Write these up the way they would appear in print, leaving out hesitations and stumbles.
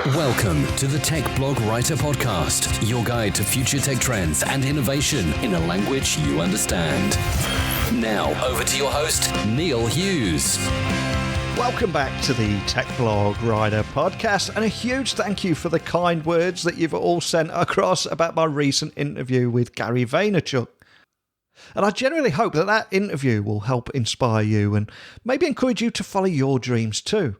Welcome to the Tech Blog Writer Podcast, your guide to future tech trends and innovation in a language you understand. Now, over to your host, Neil Hughes. Welcome back to the Tech Blog Writer Podcast, and a huge thank you for the kind words that you've all sent across about my recent interview with Gary Vaynerchuk. And I genuinely hope that that interview will help inspire you and maybe encourage you to follow your dreams too.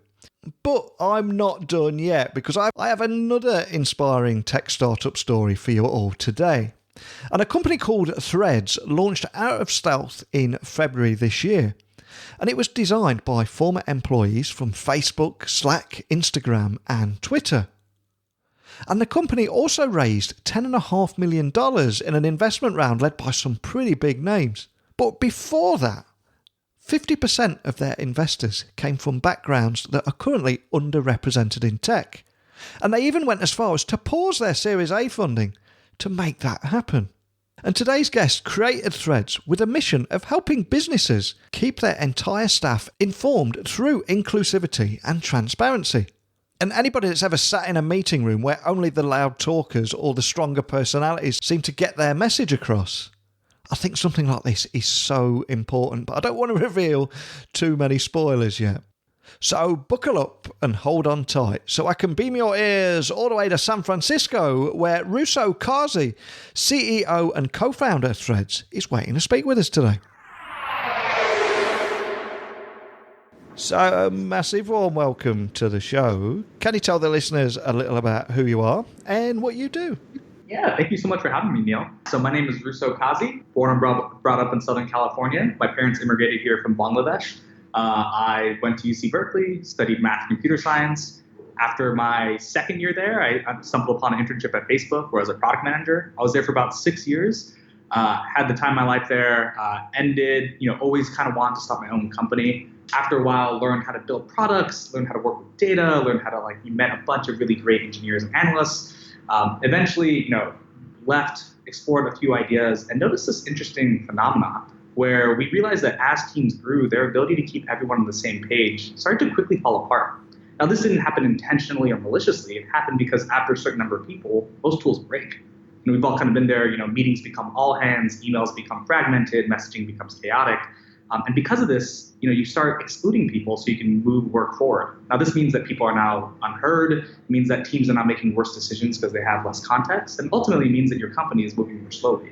But I'm not done yet, because I have another inspiring tech startup story for you all today. And a company called Threads launched out of stealth in February this year. And it was designed by former employees from Facebook, Slack, Instagram and Twitter. And the company also raised $10.5 million in an investment round led by some pretty big names. But before that, 50% of their investors came from backgrounds that are currently underrepresented in tech. And they even went as far as to pause their Series A funding to make that happen. And today's guest created Threads with a mission of helping businesses keep their entire staff informed through inclusivity and transparency. And anybody that's ever sat in a meeting room where only the loud talkers or the stronger personalities seem to get their message across, I think something like this is so important, but I don't want to reveal too many spoilers yet. So buckle up and hold on tight so I can beam your ears all the way to San Francisco, where Rousseau Kazi, CEO and co-founder of Threads, is waiting to speak with us today. So a massive warm welcome to the show. Can you tell the listeners a little about who you are and what you do? Yeah, thank you so much for having me, Neil. So my name is Rousseau Kazi, born and brought up in Southern California. My parents immigrated here from Bangladesh. I went to UC Berkeley, studied math and computer science. After my second year there, I stumbled upon an internship at Facebook where I was a product manager. I was there for about 6 years, had the time of my life there, ended, always kind of wanted to start my own company. After a while, learned how to build products, learned how to work with data, learned how to met a bunch of really great engineers and analysts. Eventually, left, explored a few ideas, and noticed this interesting phenomenon where we realized that as teams grew, their ability to keep everyone on the same page started to quickly fall apart. Now, this didn't happen intentionally or maliciously. It happened because after a certain number of people, those tools break. We've all kind of been there. Meetings become all hands, emails become fragmented, messaging becomes chaotic. And because of this, you start excluding people so you can move work forward. Now, this means that people are now unheard. It means that teams are now making worse decisions because they have less context, and ultimately means that your company is moving more slowly.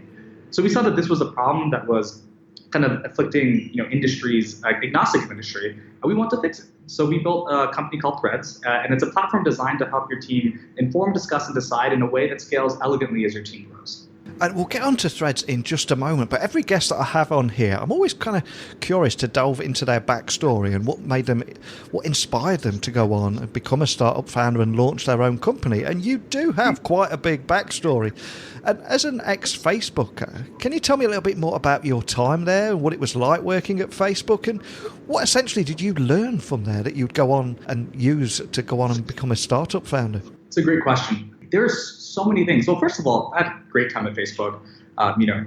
So we saw that this was a problem that was kind of afflicting, industries, agnostic of industry, and we want to fix it. So we built a company called Threads, and it's a platform designed to help your team inform, discuss, and decide in a way that scales elegantly as your team grows. And we'll get onto Threads in just a moment, but every guest that I have on here, I'm always kind of curious to delve into their backstory and what inspired them to go on and become a startup founder and launch their own company. And you do have quite a big backstory. And as an ex-Facebooker, can you tell me a little bit more about your time there and what it was like working at Facebook, and what essentially did you learn from there that you'd go on and use to go on and become a startup founder? It's a great question. There's so many things. Well, first of all, I had a great time at Facebook.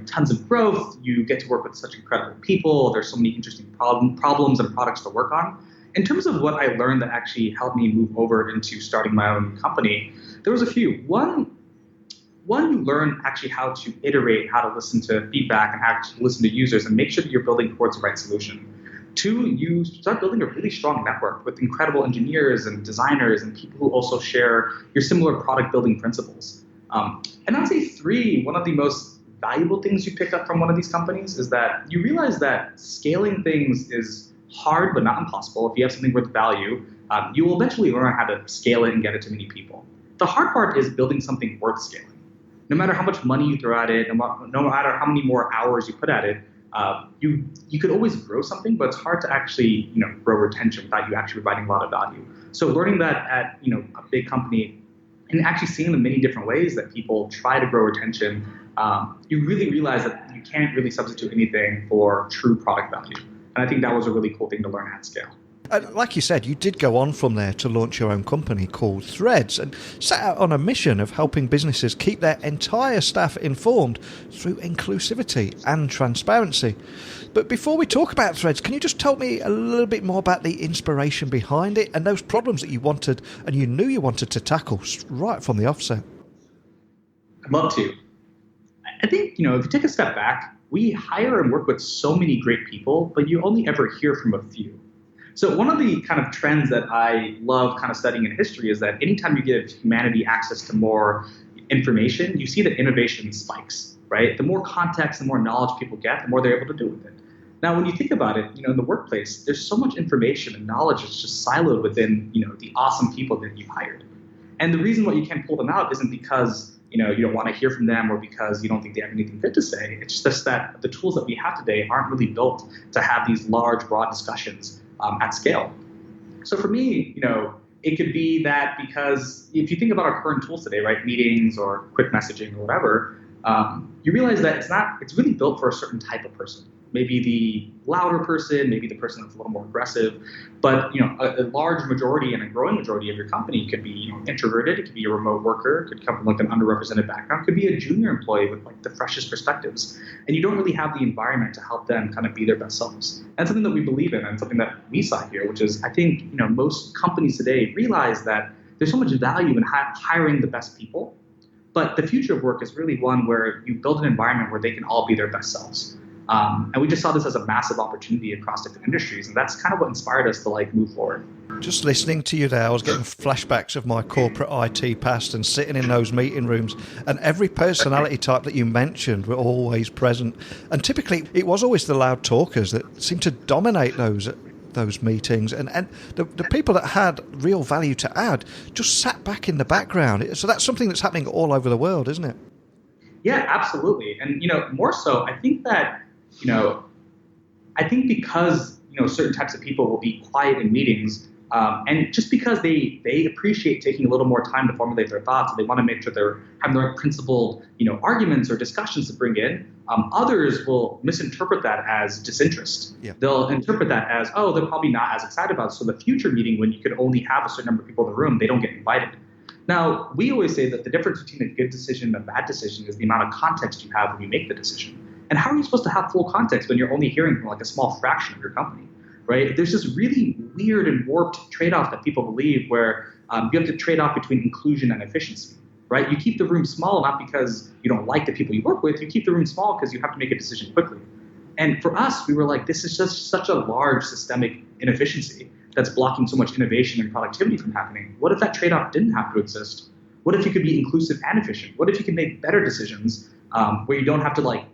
Tons of growth. You get to work with such incredible people. There's so many interesting problems and products to work on. In terms of what I learned that actually helped me move over into starting my own company, there was a few. One, you learn actually how to iterate, how to listen to feedback, and how to listen to users and make sure that you're building towards the right solution. Two, you start building a really strong network with incredible engineers and designers and people who also share your similar product building principles. And I'd say three, one of the most valuable things you pick up from one of these companies is that you realize that scaling things is hard but not impossible. If you have something worth value, you will eventually learn how to scale it and get it to many people. The hard part is building something worth scaling. No matter how much money you throw at it, no matter how many more hours you put at it, you could always grow something, but it's hard to actually grow retention without you actually providing a lot of value. So learning that at a big company and actually seeing the many different ways that people try to grow retention, you really realize that you can't really substitute anything for true product value. And I think that was a really cool thing to learn at scale. And like you said, you did go on from there to launch your own company called Threads and set out on a mission of helping businesses keep their entire staff informed through inclusivity and transparency. But before we talk about Threads, can you just tell me a little bit more about the inspiration behind it and those problems that you wanted and you knew you wanted to tackle right from the offset? I'd love to. I think, if you take a step back, we hire and work with so many great people, but you only ever hear from a few. So one of the kind of trends that I love kind of studying in history is that anytime you give humanity access to more information, you see that innovation spikes, right? The more context, the more knowledge people get, the more they're able to do with it. Now, when you think about it, in the workplace, there's so much information and knowledge that's just siloed within, the awesome people that you've hired. And the reason why you can't pull them out isn't because, you don't want to hear from them or because you don't think they have anything good to say. It's just that the tools that we have today aren't really built to have these large, broad discussions at scale. So for me, it could be that because if you think about our current tools today, right, meetings or quick messaging or whatever, you realize that it's really built for a certain type of person. Maybe the louder person, maybe the person that's a little more aggressive, but a large majority and a growing majority of your company could be introverted. It could be a remote worker. It could come from an underrepresented background. It could be a junior employee with the freshest perspectives, and you don't really have the environment to help them kind of be their best selves. That's something that we believe in, and something that we saw here, which is I think most companies today realize that there's so much value in hiring the best people, but the future of work is really one where you build an environment where they can all be their best selves. And we just saw this as a massive opportunity across different industries. And that's kind of what inspired us to move forward. Just listening to you there, I was getting flashbacks of my corporate IT past and sitting in those meeting rooms. And every personality type that you mentioned were always present. And typically, it was always the loud talkers that seemed to dominate those meetings. And the people that had real value to add just sat back in the background. So that's something that's happening all over the world, isn't it? Yeah, absolutely. And, more so, I think that I think because, certain types of people will be quiet in meetings, and just because they appreciate taking a little more time to formulate their thoughts, and they want to make sure they're having the right principled, arguments or discussions to bring in, others will misinterpret that as disinterest. Yeah. They'll interpret that as, oh, they're probably not as excited about it. So the future meeting, when you could only have a certain number of people in the room, they don't get invited. Now, we always say that the difference between a good decision and a bad decision is the amount of context you have when you make the decision. And how are you supposed to have full context when you're only hearing from a small fraction of your company, right? There's this really weird and warped trade-off that people believe where you have to trade off between inclusion and efficiency, right? You keep the room small not because you don't like the people you work with. You keep the room small because you have to make a decision quickly. And for us, we were like, this is just such a large systemic inefficiency that's blocking so much innovation and productivity from happening. What if that trade-off didn't have to exist? What if you could be inclusive and efficient? What if you could make better decisions where you don't have to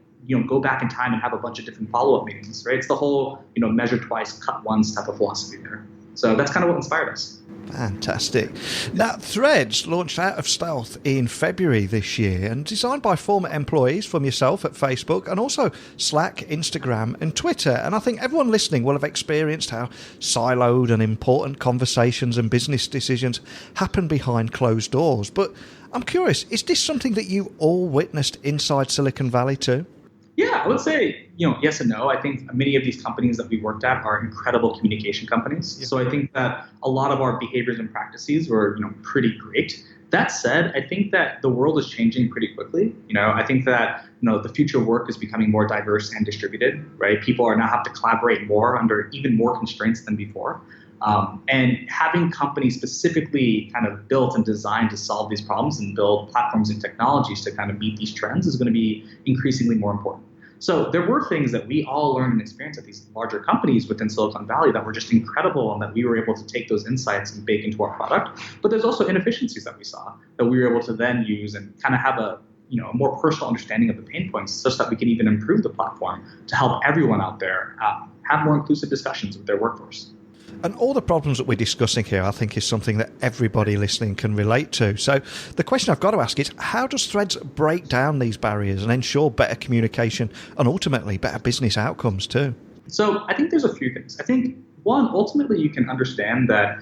go back in time and have a bunch of different follow-up meetings, right? It's the whole, measure twice, cut once type of philosophy there. So that's kind of what inspired us. Fantastic. Now, Threads launched out of stealth in February this year and designed by former employees from yourself at Facebook and also Slack, Instagram and Twitter. And I think everyone listening will have experienced how siloed and important conversations and business decisions happen behind closed doors. But I'm curious, is this something that you all witnessed inside Silicon Valley too? Yeah, I would say, yes and no. I think many of these companies that we worked at are incredible communication companies. Yeah. So I think that a lot of our behaviors and practices were, pretty great. That said, I think that the world is changing pretty quickly. I think that, the future of work is becoming more diverse and distributed, right? People are now have to collaborate more under even more constraints than before. And having companies specifically kind of built and designed to solve these problems and build platforms and technologies to kind of meet these trends is going to be increasingly more important. So there were things that we all learned and experienced at these larger companies within Silicon Valley that were just incredible and that we were able to take those insights and bake into our product. But there's also inefficiencies that we saw that we were able to then use and kind of have a more personal understanding of the pain points such that we can even improve the platform to help everyone out there have more inclusive discussions with their workforce. And all the problems that we're discussing here, I think, is something that everybody listening can relate to. So the question I've got to ask is, how does Threads break down these barriers and ensure better communication and ultimately better business outcomes too? So I think there's a few things. I think, one, ultimately you can understand that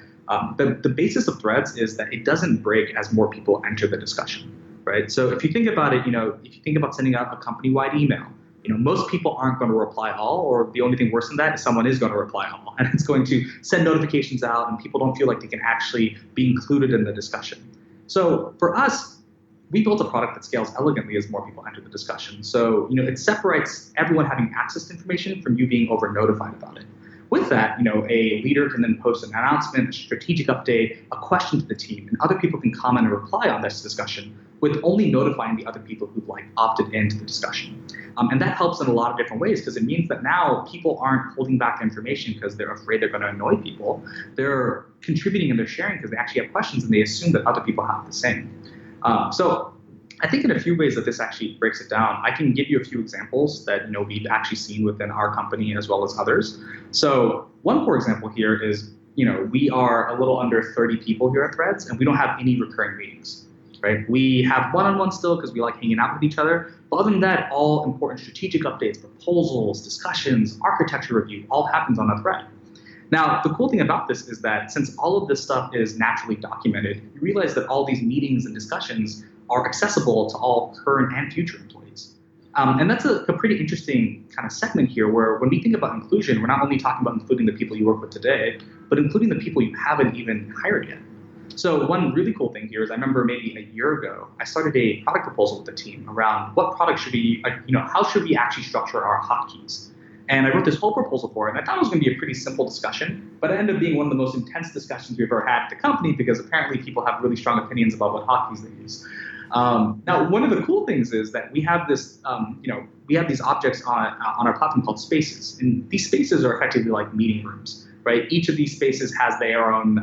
the basis of Threads is that it doesn't break as more people enter the discussion, right? So if you think about it, if you think about sending out a company-wide email, most people aren't going to reply all, or the only thing worse than that is someone is going to reply all, and it's going to send notifications out, and people don't feel like they can actually be included in the discussion. So for us, we built a product that scales elegantly as more people enter the discussion. So, it separates everyone having access to information from you being over-notified about it. With that, a leader can then post an announcement, a strategic update, a question to the team, and other people can comment and reply on this discussion with only notifying the other people who've opted into the discussion. And that helps in a lot of different ways, because it means that now people aren't holding back information because they're afraid they're going to annoy people. They're contributing and they're sharing because they actually have questions and they assume that other people have the same. So I think in a few ways that this actually breaks it down. I can give you a few examples that we've actually seen within our company as well as others. So one core example here is we are a little under 30 people here at Threads, and we don't have any recurring meetings. Right? We have one-on-one still because we like hanging out with each other. But other than that, all important strategic updates, proposals, discussions, architecture review, all happens on a thread. Now, the cool thing about this is that since all of this stuff is naturally documented, you realize that all these meetings and discussions are accessible to all current and future employees. And that's a pretty interesting kind of segment here, where when we think about inclusion, we're not only talking about including the people you work with today, but including the people you haven't even hired yet. So one really cool thing here is I remember maybe a year ago, I started a product proposal with the team around what product should be, how should we actually structure our hotkeys? And I wrote this whole proposal for it, and I thought it was going to be a pretty simple discussion, but it ended up being one of the most intense discussions we've ever had at the company, because apparently people have really strong opinions about what hotkeys they use. Now, one of the cool things is that we have this, we have these objects on our platform called spaces, and these spaces are effectively like meeting rooms. Right? Each of these spaces has their own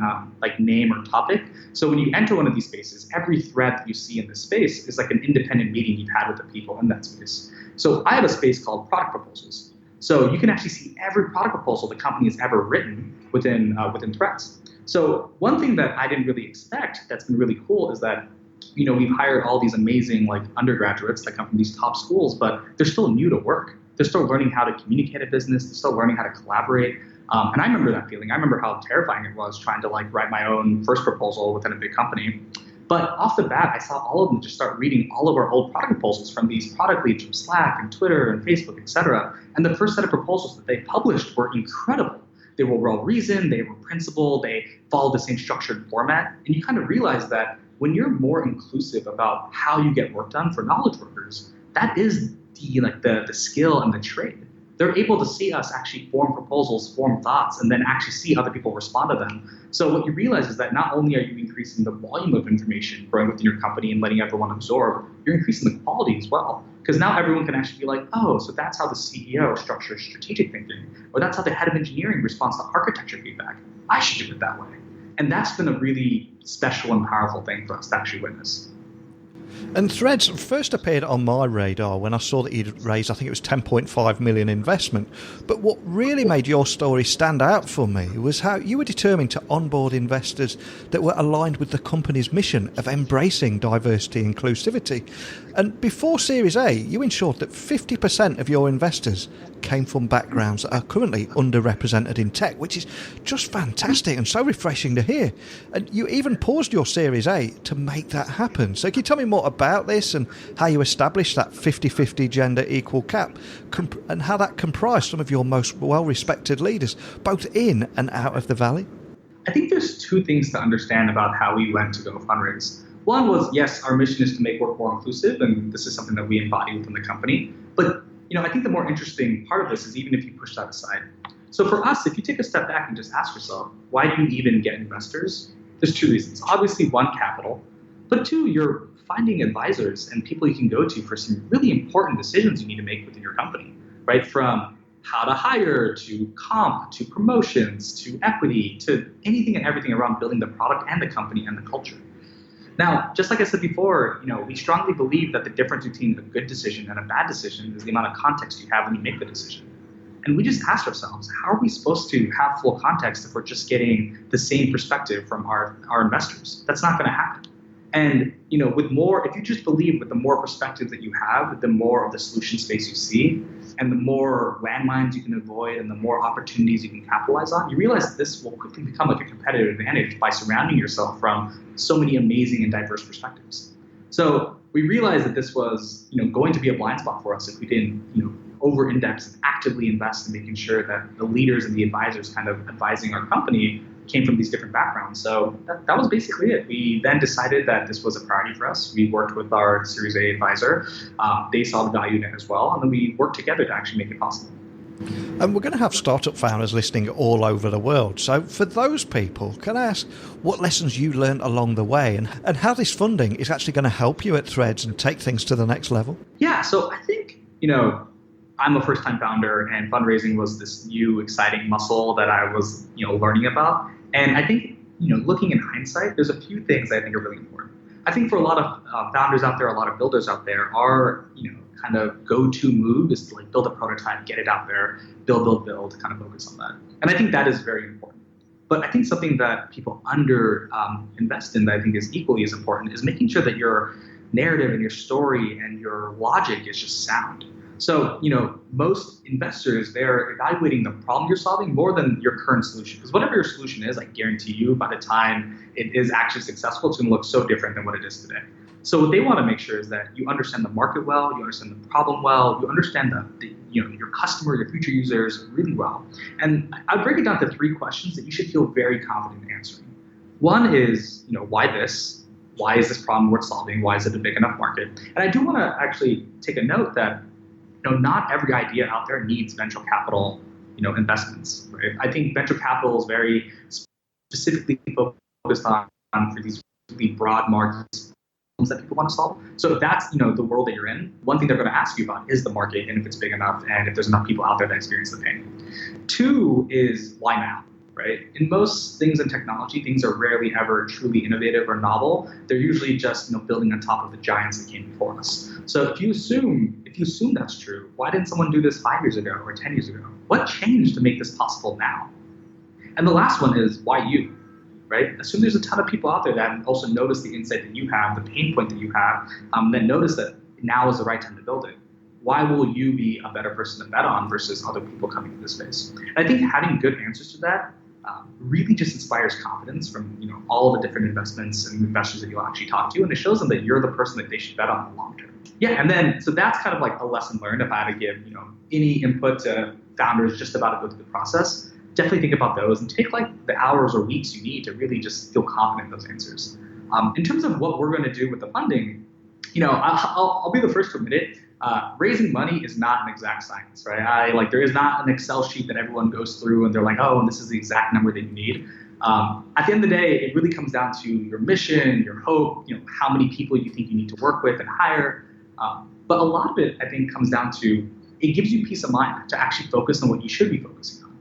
name or topic. So when you enter one of these spaces, every thread that you see in this space is like an independent meeting you've had with the people in that space. So I have a space called product proposals. So you can actually see every product proposal the company has ever written within Threads. So one thing that I didn't really expect that's been really cool is that we've hired all these amazing undergraduates that come from these top schools, but they're still new to work. They're still learning how to communicate a business. They're still learning how to collaborate. And I remember that feeling. I remember how terrifying it was trying to write my own first proposal within a big company. But off the bat, I saw all of them just start reading all of our old product proposals from these product leads from Slack and Twitter and Facebook, et cetera. And the first set of proposals that they published were incredible. They were well-reasoned, they were principled, they followed the same structured format. And you kind of realize that when you're more inclusive about how you get work done for knowledge workers, that is the skill and the trade. They're able to see us actually form proposals, form thoughts, and then actually see other people respond to them. So what you realize is that not only are you increasing the volume of information growing within your company and letting everyone absorb, you're increasing the quality as well. Because now everyone can actually be like, oh, so that's how the CEO structures strategic thinking, or that's how the head of engineering responds to architecture feedback. I should do it that way. And that's been a really special and powerful thing for us to actually witness. And Threads first appeared on my radar when I saw that you'd raised, I think it was 10.5 million investment. But what really made your story stand out for me was how you were determined to onboard investors that were aligned with the company's mission of embracing diversity and inclusivity. And before Series A, you ensured that 50% of your investors came from backgrounds that are currently underrepresented in tech, which is just fantastic and so refreshing to hear. And you even paused your Series A to make that happen. So can you tell me more about this and how you established that 50-50 gender equal cap and how that comprised some of your most well-respected leaders, both in and out of the Valley? I think there's two things to understand about how we went to go fundraise. One was, yes, our mission is to make work more inclusive, and this is something that we embody within the company. But I think the more interesting part of this is even if you push that aside. So for us, if you take a step back and just ask yourself, why do you even get investors? There's two reasons. Obviously, one, capital. But two, you're finding advisors and people you can go to for some really important decisions you need to make within your company, right? From how to hire, to comp, to promotions, to equity, to anything and everything around building the product and the company and the culture. Now, just like I said before, we strongly believe that the difference between a good decision and a bad decision is the amount of context you have when you make the decision. And we just asked ourselves, how are we supposed to have full context if we're just getting the same perspective from our investors? That's not going to happen. And, with more, if you just believe with the more perspective that you have, the more of the solution space you see, and the more landmines you can avoid and the more opportunities you can capitalize on, you realize that this will quickly become like a competitive advantage by surrounding yourself from so many amazing and diverse perspectives. So we realized that this was, going to be a blind spot for us if we didn't, over-index and actively invest in making sure that the leaders and the advisors kind of advising our company came from these different backgrounds. So that was basically it. We then decided that this was a priority for us. We worked with our Series A advisor. They saw the value in it as well. And then we worked together to actually make it possible. And we're going to have startup founders listening all over the world. So for those people, can I ask what lessons you learned along the way and how this funding is actually going to help you at Threads and take things to the next level? Yeah, so I think, I'm a first-time founder, and fundraising was this new, exciting muscle that I was, learning about. And I think, looking in hindsight, there's a few things that I think are really important. I think for a lot of founders out there, a lot of builders out there, our, kind of go-to move is to build a prototype, get it out there, build, kind of focus on that. And I think that is very important. But I think something that people invest in that I think is equally as important is making sure that your narrative and your story and your logic is just sound. So, most investors, they're evaluating the problem you're solving more than your current solution. Because whatever your solution is, I guarantee you, by the time it is actually successful, it's going to look so different than what it is today. So what they want to make sure is that you understand the market well, you understand the problem well, you understand your customer, your future users really well. And I would break it down to 3 questions that you should feel very confident in answering. One is, why this? Why is this problem worth solving? Why is it a big enough market? And I do want to actually take a note that not every idea out there needs venture capital, investments. Right? I think venture capital is very specifically focused on for these really broad markets that people want to solve. So if that's the world that you're in, one thing they're going to ask you about is the market and if it's big enough and if there's enough people out there that experience the pain. 2 is why now? Right? In most things in technology, things are rarely ever truly innovative or novel. They're usually just building on top of the giants that came before us. So if you assume that's true, why didn't someone do this 5 years ago or 10 years ago? What changed to make this possible now? And the last one is why you? Right? Assume there's a ton of people out there that also notice the insight that you have, the pain point that you have, that notice that now is the right time to build it. Why will you be a better person to bet on versus other people coming into this space? And I think having good answers to that really just inspires confidence from all of the different investments and investors that you'll actually talk to, and it shows them that you're the person that they should bet on in the long term. Yeah, and then so that's kind of a lesson learned. If I had to give any input to founders just about to go through the process, definitely think about those and take the hours or weeks you need to really just feel confident in those answers. In terms of what we're going to do with the funding, I'll be the first to admit it. Raising money is not an exact science, right? There is not an Excel sheet that everyone goes through and they're like, oh, this is the exact number that you need. At the end of the day, it really comes down to your mission, your hope, how many people you think you need to work with and hire. But a lot of it, I think, comes down to it gives you peace of mind to actually focus on what you should be focusing on,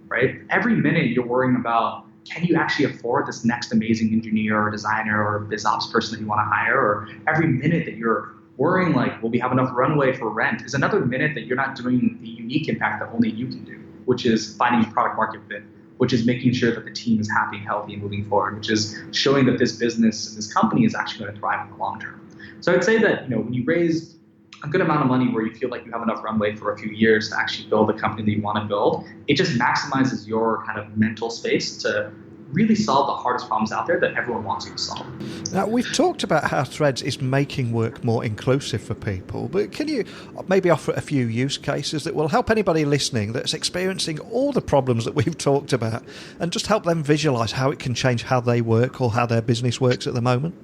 right? Every minute you're worrying about, can you actually afford this next amazing engineer or designer or biz ops person that you want to hire? Or every minute that you're worrying will we have enough runway for rent is another minute that you're not doing the unique impact that only you can do, which is finding product market fit, which is making sure that the team is happy, healthy, and moving forward, which is showing that this business and this company is actually going to thrive in the long term. So I'd say that when you raise a good amount of money where you feel like you have enough runway for a few years to actually build the company that you want to build, it just maximizes your kind of mental space to really solve the hardest problems out there that everyone wants you to solve. Now, we've talked about how Threads is making work more inclusive for people, but can you maybe offer a few use cases that will help anybody listening that's experiencing all the problems that we've talked about and just help them visualize how it can change how they work or how their business works at the moment?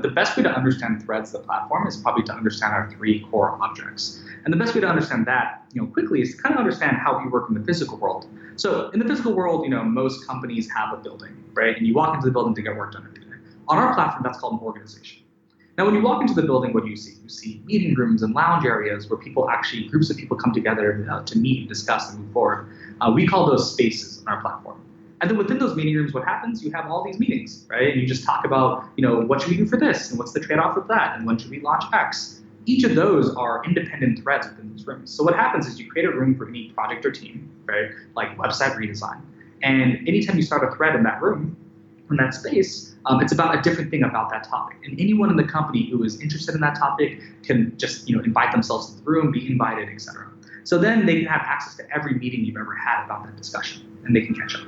The best way to understand Threads, the platform, is probably to understand our 3 core objects. And the best way to understand that, quickly is to kind of understand how we work in the physical world. So in the physical world, most companies have a building, right? And you walk into the building to get work done every day. On our platform, that's called an organization. Now, when you walk into the building, what do you see? You see meeting rooms and lounge areas where groups of people come together to meet, discuss, and move forward. We call those spaces on our platform. And then within those meeting rooms, what happens? You have all these meetings, right? And you just talk about, what should we do for this? And what's the trade-off with that? And when should we launch X? Each of those are independent threads within those rooms. So what happens is you create a room for any project or team, right? Like website redesign. And anytime you start a thread in that room, in that space, it's about a different thing about that topic. And anyone in the company who is interested in that topic can just, invite themselves to the room, be invited, etc. So then they can have access to every meeting you've ever had about that discussion, and they can catch up.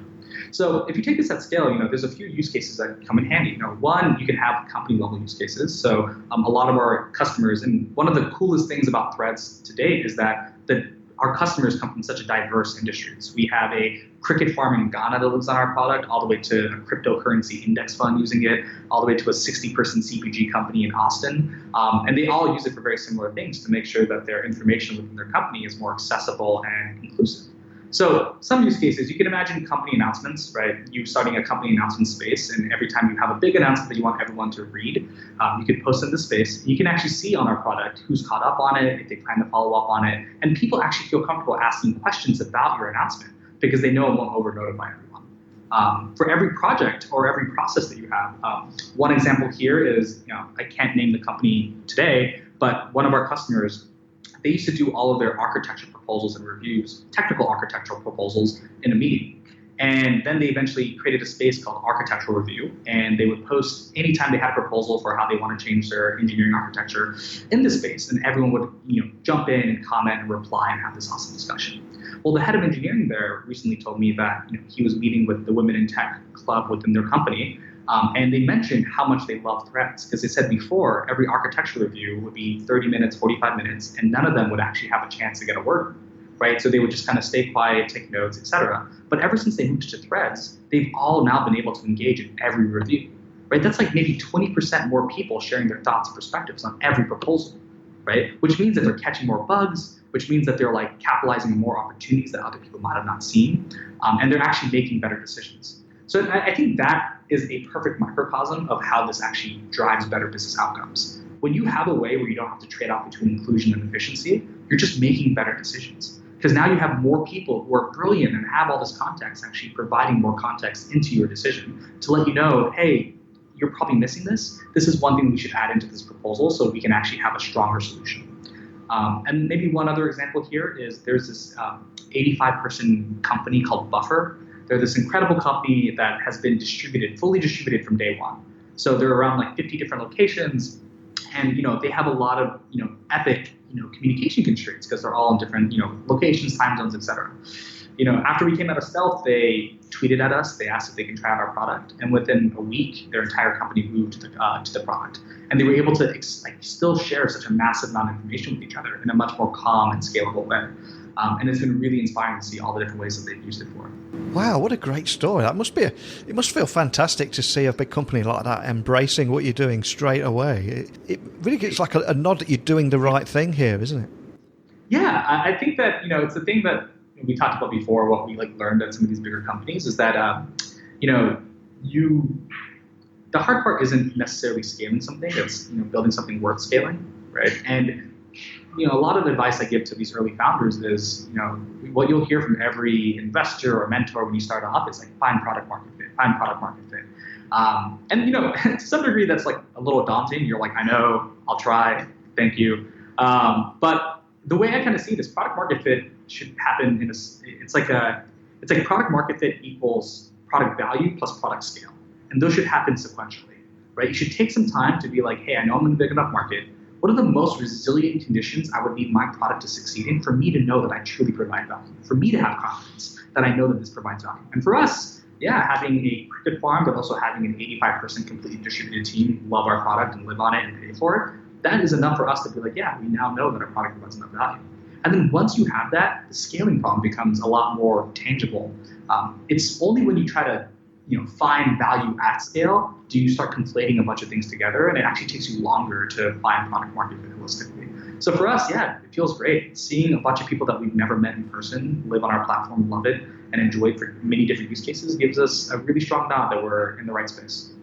So if you take this at scale, there's a few use cases that come in handy. One, you can have company level use cases. So a lot of our customers, and one of the coolest things about Threads to date is that that our customers come from such a diverse industries. We have a cricket farm in Ghana that lives on our product, all the way to a cryptocurrency index fund using it, all the way to a 60-person CPG company in Austin. And they all use it for very similar things to make sure that their information within their company is more accessible and inclusive. So some use cases, you can imagine company announcements, right? You starting a company announcement space, and every time you have a big announcement that you want everyone to read, you can post in the space. You can actually see on our product who's caught up on it, if they plan to follow up on it, and people actually feel comfortable asking questions about your announcement because they know it won't over-notify everyone. For every project or every process that you have, one example here is, I can't name the company today, but one of our customers, they used to do all of their architecture proposals and reviews, technical architectural proposals, in a meeting. And then they eventually created a space called architectural review, and they would post anytime they had a proposal for how they want to change their engineering architecture in this space, and everyone would jump in and comment and reply and have this awesome discussion. Well, the head of engineering there recently told me that he was meeting with the Women in Tech club within their company, and they mentioned how much they love threads, because they said before every architectural review would be 30 minutes, 45 minutes, and none of them would actually have a chance to get a word, right? So they would just kind of stay quiet, take notes, etc. But ever since they moved to threads, they've all now been able to engage in every review, right? That's like maybe 20% more people sharing their thoughts and perspectives on every proposal, right? Which means that they're catching more bugs, which means that they're like capitalizing on more opportunities that other people might have not seen, and they're actually making better decisions. So I think that is a perfect microcosm of how this actually drives better business outcomes. When you have a way where you don't have to trade off between inclusion and efficiency, you're just making better decisions. Because now you have more people who are brilliant and have all this context actually providing more context into your decision to let you know, hey, you're probably missing this. This is one thing we should add into this proposal so we can actually have a stronger solution. And maybe one other example here is there's this 85-person company called Buffer. They're this incredible company that has been fully distributed from day one. So they're around like 50 different locations, and they have a lot of epic communication constraints because they're all in different locations, time zones, etc. After we came out of stealth, they tweeted at us. They asked if they can try out our product, and within a week, their entire company moved to the product, and they were able to still share such a massive amount of information with each other in a much more calm and scalable way. And it's been really inspiring to see all the different ways that they've used it for. Wow, what a great story. It must feel fantastic to see a big company like that embracing what you're doing straight away. It really gets like a nod that you're doing the right thing here, isn't it? Yeah, I think that, it's the thing that we talked about before, what we learned at some of these bigger companies is that, the hard part isn't necessarily scaling something, it's, building something worth scaling, right? And a lot of advice I give to these early founders is, what you'll hear from every investor or mentor when you start off is find product market fit, find product market fit. And, to some degree that's a little daunting. You're like, I know, I'll try, thank you. But the way I kind of see this product market fit should happen it's like product market fit equals product value plus product scale. And those should happen sequentially, right? You should take some time to be like, hey, I know I'm in a big enough market. What are the most resilient conditions I would need my product to succeed in for me to know that I truly provide value, for me to have confidence that I know that this provides value? And for us, having a cricket farm, but also having an 85% completely distributed team love our product and live on it and pay for it, that is enough for us to be like, we now know that our product provides enough value. And then once you have that, the scaling problem becomes a lot more tangible. It's only when you try to find value at scale do you start conflating a bunch of things together, and it actually takes you longer to find product market fit holistically. So for us, it feels great. Seeing a bunch of people that we've never met in person live on our platform, love it, and enjoy it for many different use cases gives us a really strong nod that we're in the right space.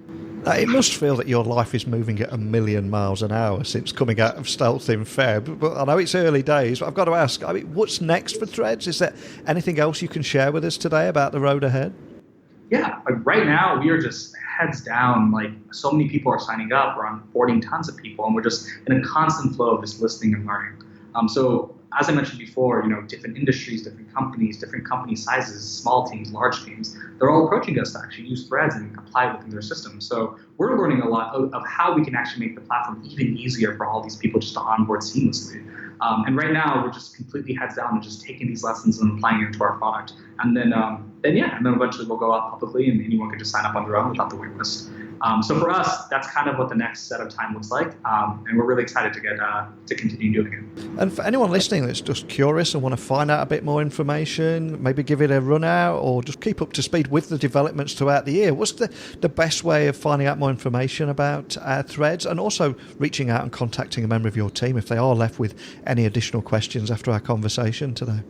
It must feel that your life is moving at 1,000,000 miles an hour since coming out of stealth in Feb. But I know it's early days, but I've got to ask, what's next for Threads? Is there anything else you can share with us today about the road ahead? Yeah, right now we are just heads down. So many people are signing up. We're onboarding tons of people, and we're just in a constant flow of just listening and learning. So as I mentioned before, different industries, different company sizes, small teams, large teams, they're all approaching us to actually use Threads and apply it within their system. So we're learning a lot of how we can actually make the platform even easier for all these people just to onboard seamlessly. And right now we're just completely heads down and just taking these lessons and applying it into our product. And then eventually we'll go out publicly and anyone can just sign up on their own without the wait list. So for us, that's kind of what the next set of time looks like. And we're really excited to get to continue doing it. And for anyone listening that's just curious and want to find out a bit more information, maybe give it a run out or just keep up to speed with the developments throughout the year, what's the best way of finding out more information about Threads, and also reaching out and contacting a member of your team if they are left with any additional questions after our conversation today?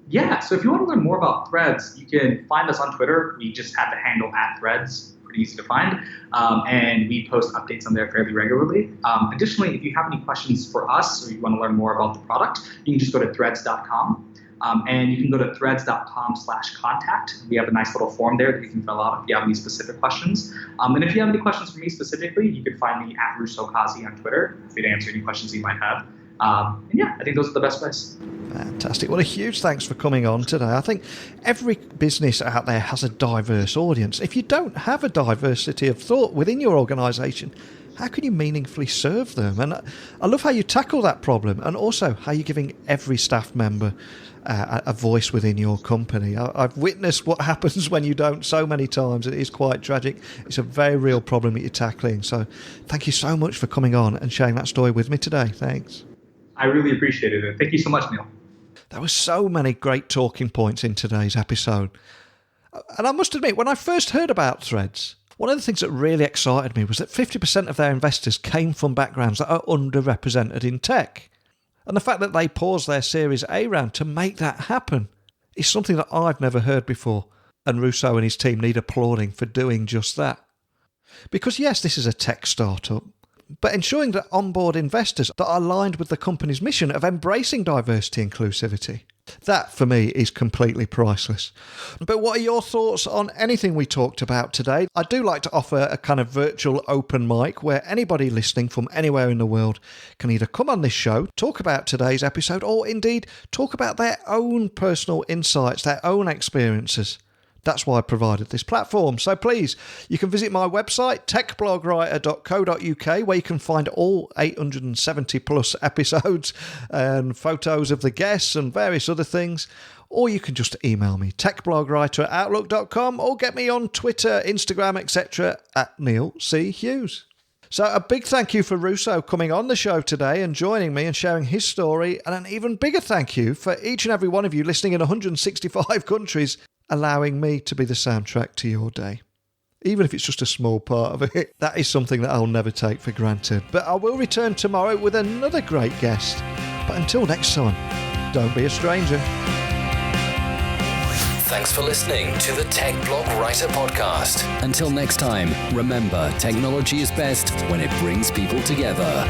Yeah, so if you want to learn more about Threads, you can find us on Twitter. We just have the handle @Threads. Easy to find, and we post updates on there fairly regularly. Additionally, if you have any questions for us or you want to learn more about the product, you can just go to threads.com, and you can go to threads.com/contact. We have a nice little form there that you can fill out if you have any specific questions. And if you have any questions for me specifically, you can find me @Rousseau Kazi on Twitter if you'd answer any questions you might have. And yeah, I think those are the best ways. Fantastic. Well, a huge thanks for coming on today. I think every business out there has a diverse audience. If you don't have a diversity of thought within your organisation, how can you meaningfully serve them? And I love how you tackle that problem, and also how you're giving every staff member a voice within your company. I've witnessed what happens when you don't so many times. It is quite tragic. It's a very real problem that you're tackling. So thank you so much for coming on and sharing that story with me today. Thanks. I really appreciated it. Thank you so much, Neil. There were so many great talking points in today's episode. And I must admit, when I first heard about Threads, one of the things that really excited me was that 50% of their investors came from backgrounds that are underrepresented in tech. And the fact that they paused their Series A round to make that happen is something that I've never heard before. And Rousseau and his team need applauding for doing just that. Because yes, this is a tech startup, but ensuring that onboard investors that are aligned with the company's mission of embracing diversity and inclusivity. That, for me, is completely priceless. But what are your thoughts on anything we talked about today? I do like to offer a kind of virtual open mic where anybody listening from anywhere in the world can either come on this show, talk about today's episode, or indeed talk about their own personal insights, their own experiences. That's why I provided this platform. So please, you can visit my website, techblogwriter.co.uk, where you can find all 870 plus episodes and photos of the guests and various other things. Or you can just email me, techblogwriter@outlook.com, or get me on Twitter, Instagram, etc. @Neil C. Hughes. So a big thank you for Rousseau coming on the show today and joining me and sharing his story, and an even bigger thank you for each and every one of you listening in 165 countries, allowing me to be the soundtrack to your day. Even if it's just a small part of it, that is something that I'll never take for granted. But I will return tomorrow with another great guest. But until next time, don't be a stranger. Thanks for listening to the Tech Blog Writer Podcast. Until next time, remember, technology is best when it brings people together.